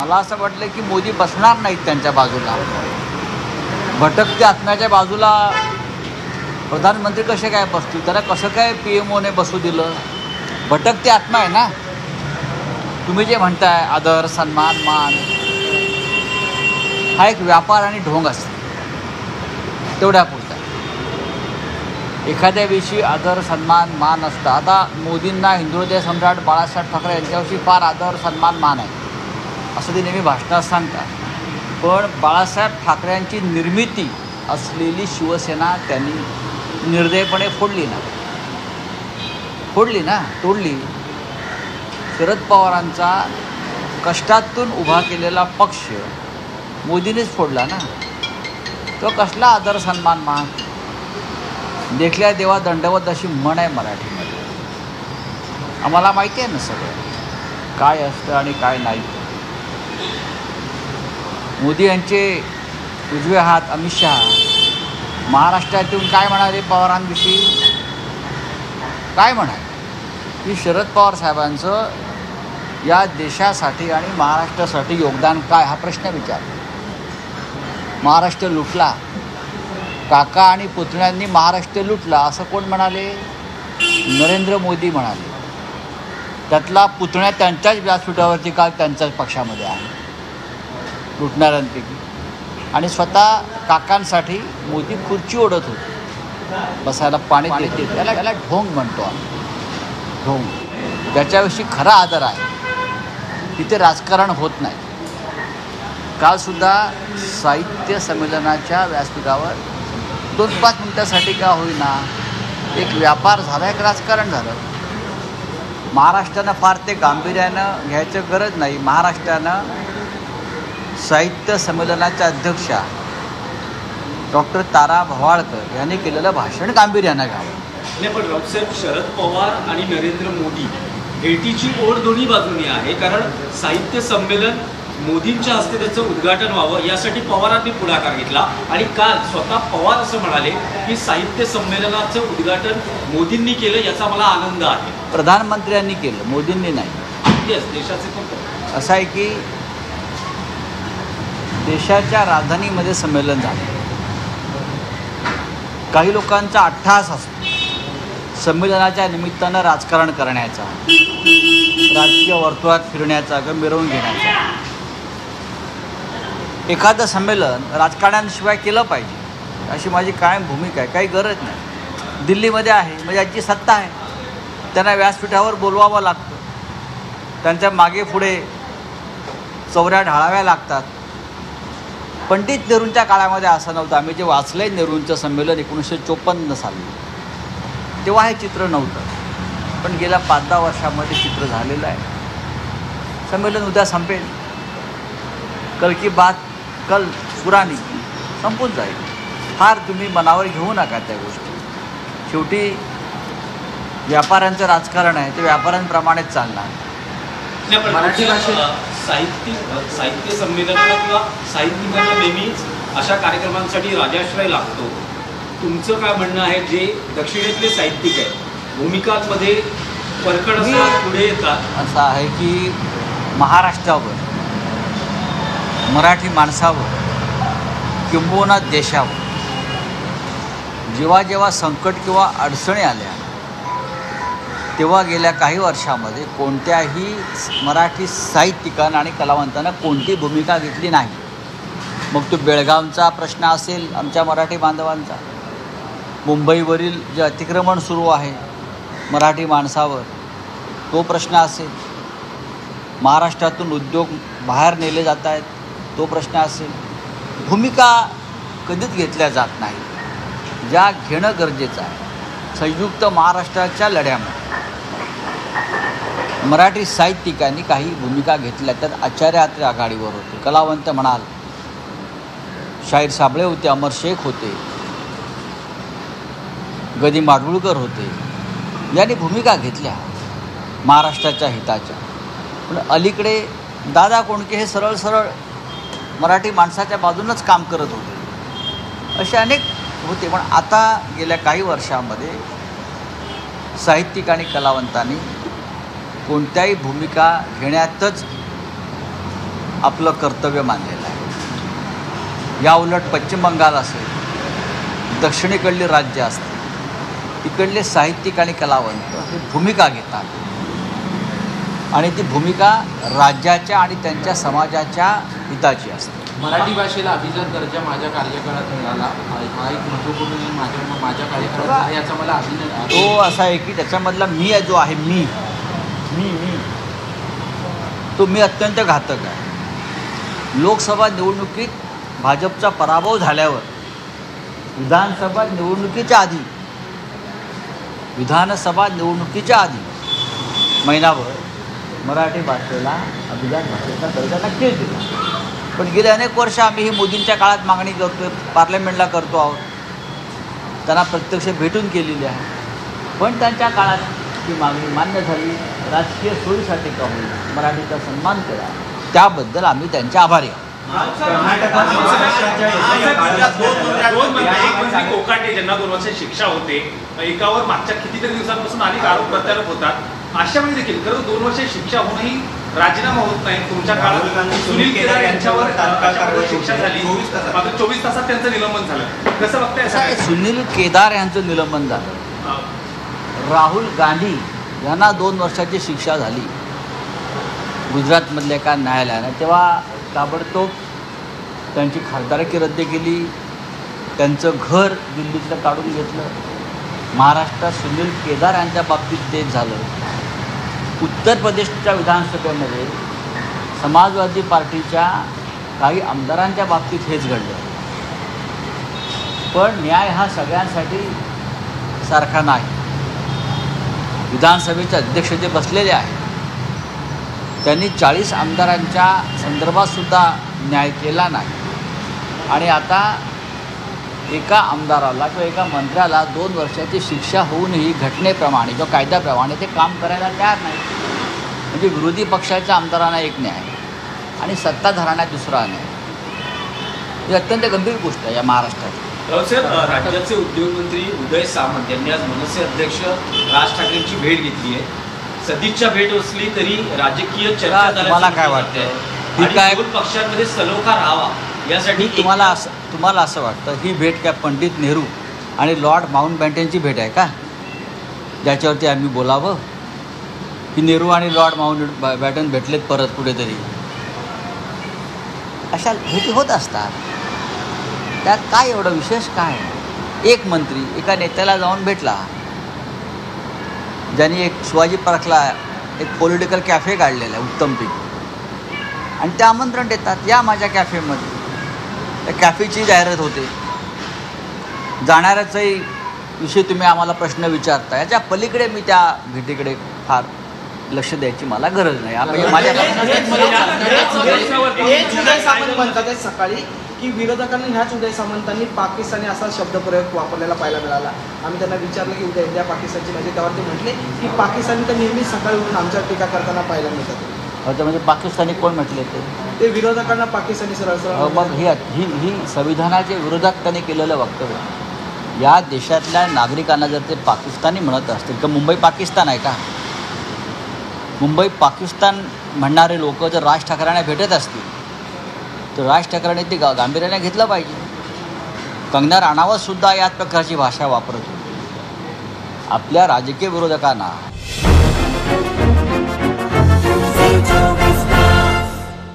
मला असं वाटलं की मोदी बसणार नाहीत त्यांच्या बाजूला. भटकत्या आत्म्याच्या बाजूला प्रधानमंत्री कसे काय बसतील? त्याला कसं काय PMOने बसू दिलं? भटकते आत्मा आहे ना. तुम्ही जे म्हणताय आदर सन्मान मान, हा एक व्यापार आणि ढोंग असतो तेवढ्यापुरता. एखाद्याविषयी आदर सन्मान मान असतं. आता मोदींना हिंदुहृदय सम्राट बाळासाहेब ठाकरे यांच्याविषयी फार आदर सन्मान मान आहे असं ते नेहमी भाषणात सांगतात. पण बाळासाहेब ठाकरेंची निर्मिती असलेली शिवसेना त्यांनी निर्दयपणे फोडली ना, तोडली. शरद पवारांचा कष्टातून उभा केलेला पक्ष मोदींनीच फोडला ना. तो कसला आदर सन्मान मान? देखल्या देवा दंडवत अशी म्हण आहे मराठीमध्ये. आम्हाला माहिती आहे ना सगळं काय असतं आणि काय नाही. मोदी यांचे उजवे हात अमित शहा महाराष्ट्रात येऊन काय म्हणाले पवारांविषयी? काय म्हणाले की शरद पवार साहेबांचं या देशासाठी आणि महाराष्ट्रासाठी योगदान काय, हा प्रश्न विचारला. महाराष्ट्र लुटला, काका आणि पुतण्यांनी महाराष्ट्र लुटला असं कोण म्हणाले? नरेंद्र मोदी म्हणाले. त्यातला पुतण्या त्यांच्याच व्यासपीठावरती काल त्यांच्याच पक्षामध्ये आहे लुटणाऱ्यांपैकी. आणि स्वतः काकांसाठी मोदी खुर्ची ओढत होते, बसायला पाणी देते. त्याला ढोंग म्हणतो आम्ही, ढोंग. ज्याच्याविषयी खरा आदर आहे तिथे राजकारण होत नाही. कालसुद्धा साहित्य संमेलनाच्या व्यासपीठावर 2-5 मिनटासाठी का होईना एक व्यापार झाला, एक राजकारण झालं. महाराष्ट्रानं फार ते गांभीर्यानं घ्यायचं गरज नाही. महाराष्ट्रानं साहित्य संमेलनाच्या अध्यक्षा डॉक्टर तारा भवाळकर यांनी केलेलं भाषण गांभीर्यानं घ्यावं. नाही, पण राऊतसाहेब, शरद पवार आणि नरेंद्र मोदी भेटीची ओढ दोन्ही बाजूनी आहे. कारण साहित्य संमेलन मोदींच्या हस्ते त्याचं उद्घाटन व्हावं यासाठी पवारांनी पुढाकार घेतला. आणि काल स्वतः पवार असं म्हणाले की साहित्य संमेलनाचं उद्घाटन मोदींनी केलं, याचा मला आनंद आहे. प्रधानमंत्र्यांनी केलं, मोदींनी नाही. तेच देशाचे पण असं आहे की देशाच्या राजधानीमध्ये संमेलन झालं. काही लोकांचा अट्टहास असतो संमेलनाच्या निमित्तानं राजकारण करण्याचा, राजकीय वर्तुळात फिरण्याचा किंवा मिरवून घेण्याचा. एखादं संमेलन राजकारण्यांशिवाय केलं पाहिजे अशी माझी कायम भूमिका आहे. काही गरज नाही. दिल्लीमध्ये आहे म्हणजे याची सत्ता आहे, त्यांना व्यासपीठावर बोलवावं लागतं, त्यांच्या मागे पुढे चौऱ्या ढाळाव्या लागतात. पंडित नेहरूंच्या काळामध्ये असं नव्हतं. आम्ही जे वाचलं आहे नेहरूंचं संमेलन 1954 साली, तेव्हा हे चित्र नव्हतं. पण गेल्या 5-10 वर्षामध्ये चित्र झालेलं आहे. संमेलन उद्या संपेल, कल की बात कल पुरानी संपून जाईल. फार तुम्ही मनावर घेऊ नका त्या गोष्टी. शेवटी व्यापाऱ्यांचं राजकारण आहे, ते व्यापाऱ्यांप्रमाणेच चालणार. मराठी भाषेत साहित्य संमेलनाला किंवा साहित्यिकांना नेहमीच अशा कार्यक्रमांसाठी राजाश्रय लागतो. तुमचं काय म्हणणं आहे? जे दक्षिणेतले साहित्यिक आहेत भूमिकांमध्ये परखड पुढे येतात. असं आहे की महाराष्ट्रावर, मराठी माणसावर किंबहुना देशावर जेव्हा जेव्हा संकट किंवा अडचणी आल्या तेव्हा गेल्या काही वर्षामध्ये कोणत्याही मराठी साहित्यिकांना आणि कलावंतांना कोणती भूमिका घेतली नाही. मग तो बेळगावचा प्रश्न असेल आमच्या मराठी बांधवांचा, मुंबईवरील जे अतिक्रमण सुरू आहे मराठी माणसावर तो प्रश्न असेल, महाराष्ट्रातून उद्योग बाहेर नेले जात आहेत तो प्रश्न असेल. भूमिका कधीच घेतल्या जात नाही. ज्या घेणं गरजेचं आहे. संयुक्त महाराष्ट्राच्या लढ्यामध्ये मराठी साहित्यिकांनी काही भूमिका घेतल्या. त्यात आचार्य अत्रे आघाडीवर होते, कलावंत म्हणाल शाहीर साबळे होते, अमर शेख होते, गदी माडगुळकर होते. यांनी भूमिका घेतल्या महाराष्ट्राच्या हिताच्या. पण अलीकडे दादा कोंडके हे सरळ सरळ मराठी माणसाच्या बाजूनच काम करत होते. असे अनेक होते. पण आता गेल्या काही वर्षामध्ये साहित्यिक आणि कलावंतांनी कोणत्याही भूमिका घेण्यातच आपलं कर्तव्य मानलेलं आहे. या उलट पश्चिम बंगाल असेल, दक्षिणेकडली राज्य असतील, इकडले साहित्यिक आणि कलावंत हे भूमिका घेतात आणि ती भूमिका राज्याच्या आणि त्यांच्या समाजाच्या हिताची असते. मराठी भाषेला अभिजात दर्जा माझ्या कार्यकाळात मिळाला, हा एक महत्त्वपूर्ण निर्णय माझ्या कार्यकाळात आहे, याचा मला अभिनंदन. तो असा आहे की त्याच्यामधला मी आहे जो आहे मी तो मी अत्यंत घातक आहे. लोकसभा निवडणुकीत भाजपचा पराभव झाल्यावर विधानसभा निवडणुकीच्या आधी महिनाभर मराठी भाषेला अभिजात भाषेचा दर्जा नक्कीच दिला. पण गेले अनेक वर्ष आम्ही ही मोदींच्या काळात मागणी करतोय, पार्लमेंटला करतो आहोत, त्यांना प्रत्यक्ष भेटून केलेली आहे. पण त्यांच्या काळात ती मागणी मान्य झाली. राजकीय सोयीसाठी का होईल मराठीचा सन्मान केला, त्याबद्दल आम्ही त्यांचे आभारी आहोत. कोकाटे ज्यांना 2 वर्ष शिक्षा होते, एकावर मागच्या कितीतरी दिवसांपासून अनेक आरोप प्रत्यारोप होतात, अशामध्ये देखील खरं 2 वर्ष शिक्षा होऊनही राजीनामा होत नाही. तुमच्या काळात सुनील केदार यांच्यावर शिक्षा झाली, मात्र 24 तासात त्यांचं निलंबन झालं. कसं बघताय? सुनील केदार यांचं निलंबन झालं. राहुल गांधी यांना 2 वर्षाची शिक्षा झाली गुजरातमधल्या एका न्यायालयानं. तेव्हा ताबडतोब त्यांची खासदारकी रद्द केली, त्यांचं घर दिल्लीतलं काढून घेतलं. महाराष्ट्रात सुनील केदार यांच्या बाबतीत तेच झालं. उत्तर प्रदेशच्या विधानसभेमध्ये समाजवादी पार्टीच्या काही आमदारांच्या बाबतीत हेच घडलं. पण न्याय हा सगळ्यांसाठी सारखा नाही. विधानसभेचे अध्यक्ष जे बसलेले आहेत त्यांनी 40 आमदारांच्या संदर्भात सुद्धा न्याय केला नाही. आणि आता एका आमदाराला किंवा एका मंत्र्याला 2 वर्षाची शिक्षा होऊनही घटनेप्रमाणे किंवा कायद्याप्रमाणे ते काम करायला तयार नाही. म्हणजे विरोधी पक्षाच्या आमदारांना एक न्याय आणि सत्ताधाऱ्यांना दुसरा न्याय. ही अत्यंत गंभीर गोष्ट आहे या महाराष्ट्रात. सर, राज्याचे उद्योगमंत्री उदय सामंत यांनी आज मनसे अध्यक्ष राज ठाकरेंची भेट घेतली आहे. सदिच्छा भेट असली तरी राजकीय चर्चा तुम्हाला काय वाटतं? ही काय पक्षांमध्ये सलोखा राहावा यासाठी तुम्हाला असं वाटतं ही भेट काय पंडित नेहरू आणि लॉर्ड माउंटबॅटनची भेट आहे का, ज्याच्यावरती आम्ही बोलावं की नेहरू आणि लॉर्ड माउंटबॅटन भेटलेत परत कुठेतरी? अशा भेटी होत असतात. त्यात काय एवढं विशेष काय? एक मंत्री एका नेत्याला जाऊन भेटला, ज्यांनी एक शिवाजी पार्कला एक पॉलिटिकल कॅफे काढलेला आहे उत्तमपैकी, आणि ते आमंत्रण देतात, या माझ्या कॅफेमध्ये. त्या कॅफेची जाहिरात होते. जाणाऱ्याचाही विषयी तुम्ही आम्हाला प्रश्न विचारता, याच्या पलीकडे मी त्या भेटीकडे फार लक्ष द्यायची मला गरज नाही. म्हणजे माझ्या म्हणतात सकाळी की विरोधकांनी ह्याच उदय सामंतांनी पाकिस्तानी असा शब्दप्रयोग वापरलेला पाहायला मिळाला. आम्ही त्यांना विचारलं की उद्या इंडिया पाकिस्तानची म्हणजे त्यावर ते म्हटले की पाकिस्तानी तर नेहमीच सकाळी उठून आमच्यावर टीका करताना पाहायला मिळतात. अच्छा, म्हणजे पाकिस्तानी कोण म्हटले ते विरोधकांना पाकिस्तानी सरळ सरळ. मग ही संविधानाच्या विरोधात त्यांनी केलेलं वक्तव्य. या देशातल्या नागरिकांना जर ते पाकिस्तानी म्हणत असतील तर मुंबई पाकिस्तान आहे का? मुंबई पाकिस्तान म्हणणारे लोक जर राज ठाकरेंना भेटत असतील तर राज ठाकरेंनी ते गांभीर्याने घेतलं पाहिजे. कंगना राणावतसुद्धा याच प्रकारची भाषा वापरत होती. आपल्या राजकीय विरोधकांना